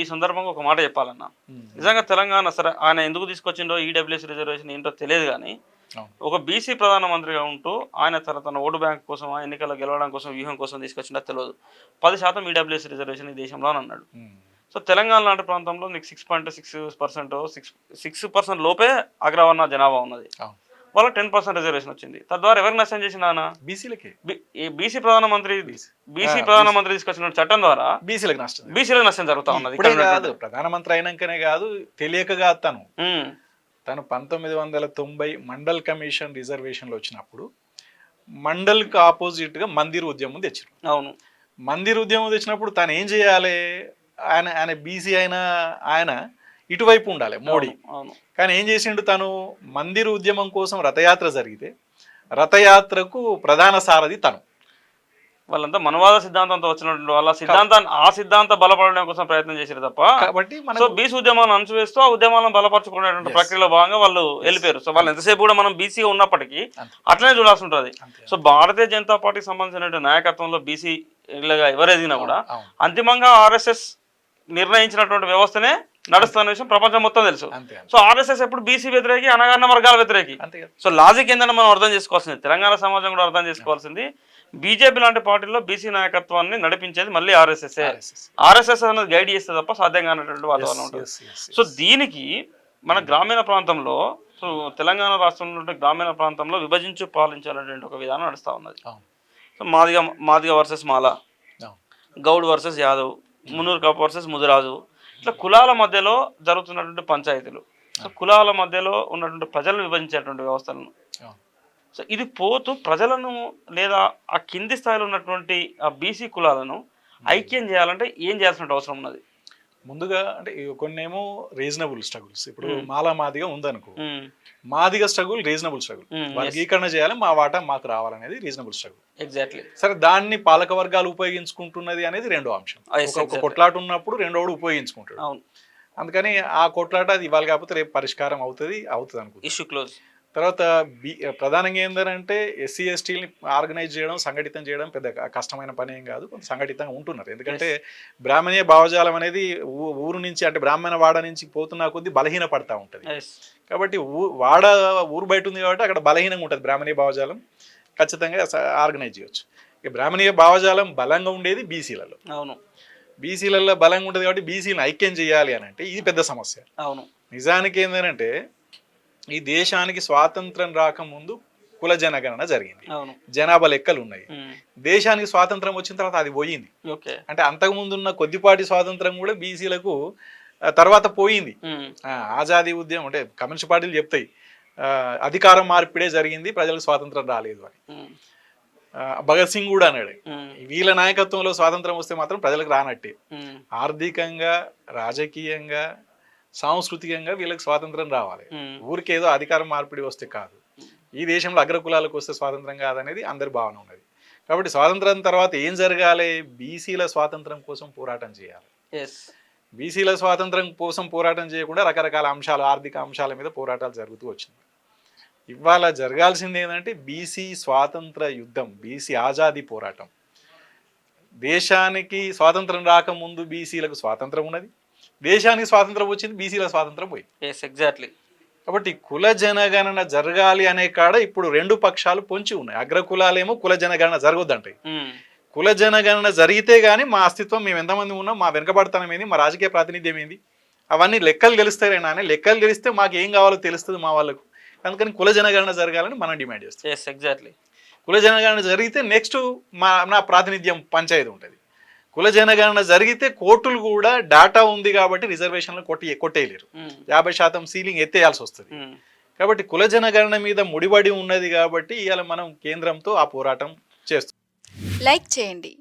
ఈ సందర్భంగా ఒక మాట చెప్పాలన్నా, నిజంగా తెలంగాణ సరే ఆయన ఎందుకు తీసుకొచ్చిండో ఈడబ్ల్యూఎస్ రిజర్వేషన్ ఏంటో తెలియదు, కానీ ఒక బీసీ ప్రధానమంత్రిగా ఉంటూ ఆయన తన ఓటు బ్యాంక్ కోసం ఎన్నికల్లో గెలవడం కోసం వ్యూహం కోసం తీసుకొచ్చిందో తెలియదు. 10% ఈడబ్ల్యూఎస్ రిజర్వేషన్ ఈ దేశంలో అని అన్నాడు. సో తెలంగాణ లాంటి ప్రాంతంలో నీకు 6.6% 6% లోపే అగ్రవర్ణ జనాభా ఉన్నది. వాళ్ళ 10% రిజర్వేషన్ వచ్చింది. తద్వారా ఎవరికి నష్టం చేసింది ఆయన? బీసీలకి. బీసీ ప్రధానమంత్రి తీసుకొచ్చిన చట్టం ద్వారా బీసీలకు నష్టం జరుగుతా ఉన్నది. ప్రధానమంత్రి అయినాకనే కాదు, తెలియక కాదు, తను 1990 మండల్ కమిషన్ రిజర్వేషన్లు వచ్చినప్పుడు మండల్కి ఆపోజిట్గా మందిర్ ఉద్యమం తెచ్చారు. అవును, మందిర్ ఉద్యమం తెచ్చినప్పుడు తను ఏం చేయాలి, ఆయన బీసీ ఆయన ఇటువైపు ఉండాలి మోడీ. కానీ ఏం చేసిండు, తను మందిర్ ఉద్యమం కోసం రథయాత్ర జరిగితే రథయాత్రకు ప్రధాన సారథి తను. వాళ్ళంతా మనవాద సిద్ధాంతంతో వచ్చినటువంటి వాళ్ళ సిద్ధాంతం బలపడడం కోసం ప్రయత్నం చేశారు తప్ప. కాబట్టి బీసీ ఉద్యమాలను అణచివేస్తూ ఆ ఉద్యమాలను బలపరుచుకునేటువంటి ప్రక్రియలో భాగంగా వాళ్ళు వెళ్ళిపోయారు. సో వాళ్ళు ఎంతసేపు కూడా మనం బీసీ ఉన్నప్పటికీ అట్లనే చూడాల్సి ఉంటుంది. సో భారతీయ జనతా పార్టీకి సంబంధించిన నాయకత్వంలో బీసీ ఎవరు ఎదిగినా కూడా అంతిమంగా ఆర్ఎస్ఎస్ నిర్ణయించినటువంటి వ్యవస్థనే నడుస్తున్న విషయం ప్రపంచం మొత్తం తెలుసు. సో ఆర్ఎస్ఎస్ ఎప్పుడు బీసీ వ్యతిరేకి, అనగారిన వర్గాల వ్యతిరేకి. సో లాజిక్ ఏంటంటే మనం అర్థం చేసుకోవాల్సింది, తెలంగాణ సమాజం కూడా అర్థం చేసుకోవాల్సింది, బీజేపీ లాంటి పార్టీలో బీసీ నాయకత్వాన్ని నడిపించేది మళ్ళీ ఆర్ఎస్ఎస్ అనేది గైడ్ చేస్తే తప్ప సాధ్యం కానటువంటి వాతావరణం ఉంటుంది. సో దీనికి మన గ్రామీణ ప్రాంతంలో, సో తెలంగాణ రాష్ట్రంలో గ్రామీణ ప్రాంతంలో విభజించి పాలించాలనేటువంటి ఒక విధానం నడుస్తూ ఉన్నది. సో మాదిగ వర్సెస్ మాల, గౌడ్ వర్సెస్ యాదవ్, మున్నూరు కాపు వర్సెస్ ముదిరాజు, ఇట్లా కులాల మధ్యలో జరుగుతున్నటువంటి పంచాయతీలు, సో కులాల మధ్యలో ఉన్నటువంటి ప్రజలను విభజించేటువంటి వ్యవస్థలను. సో ఇది పోతూ ప్రజలను లేదా ఆ కింది స్థాయిలో ఉన్నటువంటి ఆ బీసీ కులాలను ఐక్యం చేయాలంటే ఏం చేయాల్సిన అవసరం ఉన్నది? ముందుగా అంటే కొన్నేమో రీజనబుల్ స్ట్రగుల్స్, ఇప్పుడు మాదిగా ఉందనుకో, మాదిగా స్ట్రగుల్ రీజనబుల్ స్ట్రగుల్, వర్గీకరణ చేయాలి, మా వాటా మాకు రావాలనేది రీజనబుల్ స్ట్రగుల్. ఎగ్జాక్ట్లీ. సరే, దాన్ని పాలక వర్గాలు ఉపయోగించుకుంటున్నది అనేది రెండో అంశం. ఒక కొట్లాట ఉన్నప్పుడు రెండోడు ఉపయోగించుకుంటాడు. అందుకని ఆ కొట్లాట అది ఇవాళ కాకపోతే రేపు పరిష్కారం అవుతుంది అనుకో, ఇష్యూ క్లోజ్. తర్వాత ప్రధానంగా ఏంటంటే ఎస్సీ ఎస్టీని ఆర్గనైజ్ చేయడం, సంఘటితం చేయడం పెద్ద కష్టమైన పని ఏం కాదు, కొంచెం సంఘటితంగా ఉంటున్నారు. ఎందుకంటే బ్రాహ్మణీయ భావజాలం అనేది ఊరు నుంచి, అంటే బ్రాహ్మణ వాడ నుంచి పోతున్న కొద్దీ బలహీన పడతా ఉంటుంది. కాబట్టి ఊరు బయట ఉంది కాబట్టి అక్కడ బలహీనంగా ఉంటుంది బ్రాహ్మణీయ భావజాలం, ఖచ్చితంగా ఆర్గనైజ్ చేయొచ్చు. ఇక బ్రాహ్మణీయ భావజాలం బలంగా ఉండేది బీసీలలో. అవును, బీసీలలో బలంగా ఉంటుంది కాబట్టి బీసీలను ఐక్యం చేయాలి అని అంటే ఇది పెద్ద సమస్య. అవును, నిజానికి ఏంటంటే ఈ దేశానికి స్వాతంత్రం రాకముందు కుల జనగణన జరిగింది, జనాభా లెక్కలు ఉన్నాయి. దేశానికి స్వాతంత్రం వచ్చిన తర్వాత అది పోయింది. అంటే అంతకుముందు ఉన్న కొద్దిపాటి స్వాతంత్రం కూడా బీసీలకు తర్వాత పోయింది. ఆజాదీ ఉద్యమం అంటే కమ్యూనిస్ట్ పార్టీలు చెప్తాయి అధికారం మార్పిడే జరిగింది, ప్రజలకు స్వాతంత్రం రాలేదు అని. భగత్ సింగ్ కూడా అన్నాడు, వీళ్ళ నాయకత్వంలో స్వాతంత్రం వస్తే మాత్రం ప్రజలకు రానట్టే. ఆర్థికంగా, రాజకీయంగా, సాంస్కృతికంగా వీళ్ళకి స్వాతంత్రం రావాలి, ఊరికేదో అధికారం మార్పిడి వస్తే కాదు. ఈ దేశంలో అగ్రకులాలకు వస్తే స్వాతంత్రం కాదనేది అందరి భావన ఉన్నది. కాబట్టి స్వాతంత్రం తర్వాత ఏం జరగాలి, బీసీల స్వాతంత్రం కోసం పోరాటం చేయాలి. బీసీల స్వాతంత్రం కోసం పోరాటం చేయకుండా రకరకాల అంశాలు, ఆర్థిక అంశాల మీద పోరాటాలు జరుగుతూ వచ్చింది. ఇవాళ జరగాల్సింది ఏంటంటే బీసీ స్వాతంత్ర యుద్ధం, బీసీ ఆజాదీ పోరాటం. దేశానికి స్వాతంత్రం రాకముందు బీసీలకు స్వాతంత్రం ఉన్నది, దేశానికి స్వాతంత్రం వచ్చింది, బీసీల స్వాతంత్రం పోయింది. ఎగ్జాక్ట్లీ. కాబట్టి కుల జనగణన జరగాలి అనే కాడ ఇప్పుడు రెండు పక్షాలు పొంచి ఉన్నాయి. అగ్రకులాలేమో కుల జనగణన జరగొద్దంటాయి, కుల జనగణన జరిగితే గానీ మా అస్తిత్వం, మేము ఎంతమంది ఉన్నాం, మా వెనకబడతనం ఏంది, మా రాజకీయ ప్రాతినిధ్యం ఏంది, అవన్నీ లెక్కలు తెలుస్తారేనా అని. లెక్కలు తెలిస్తే మాకు ఏం కావాలో తెలుస్తుంది మా వాళ్ళకు. అందుకని కుల జనగణన జరగాలని మనం డిమాండ్ చేస్తాం. ఎగ్జాక్ట్లీ. కుల జనగణన జరిగితే నెక్స్ట్ నా ప్రాతినిధ్యం పంచాయతీ ఉంటుంది. కుల జనగణన జరిగితే కోర్టులు కూడా డాటా ఉంది కాబట్టి రిజర్వేషన్లు కొట్టేయలేరు, 50% సీలింగ్ ఎత్తేయాల్సి వస్తుంది. కాబట్టి కుల జనగణన మీద ముడిపడి ఉన్నది కాబట్టి ఇవాళ మనం కేంద్రంతో ఆ పోరాటం చేస్తాం. లైక్ చేయండి,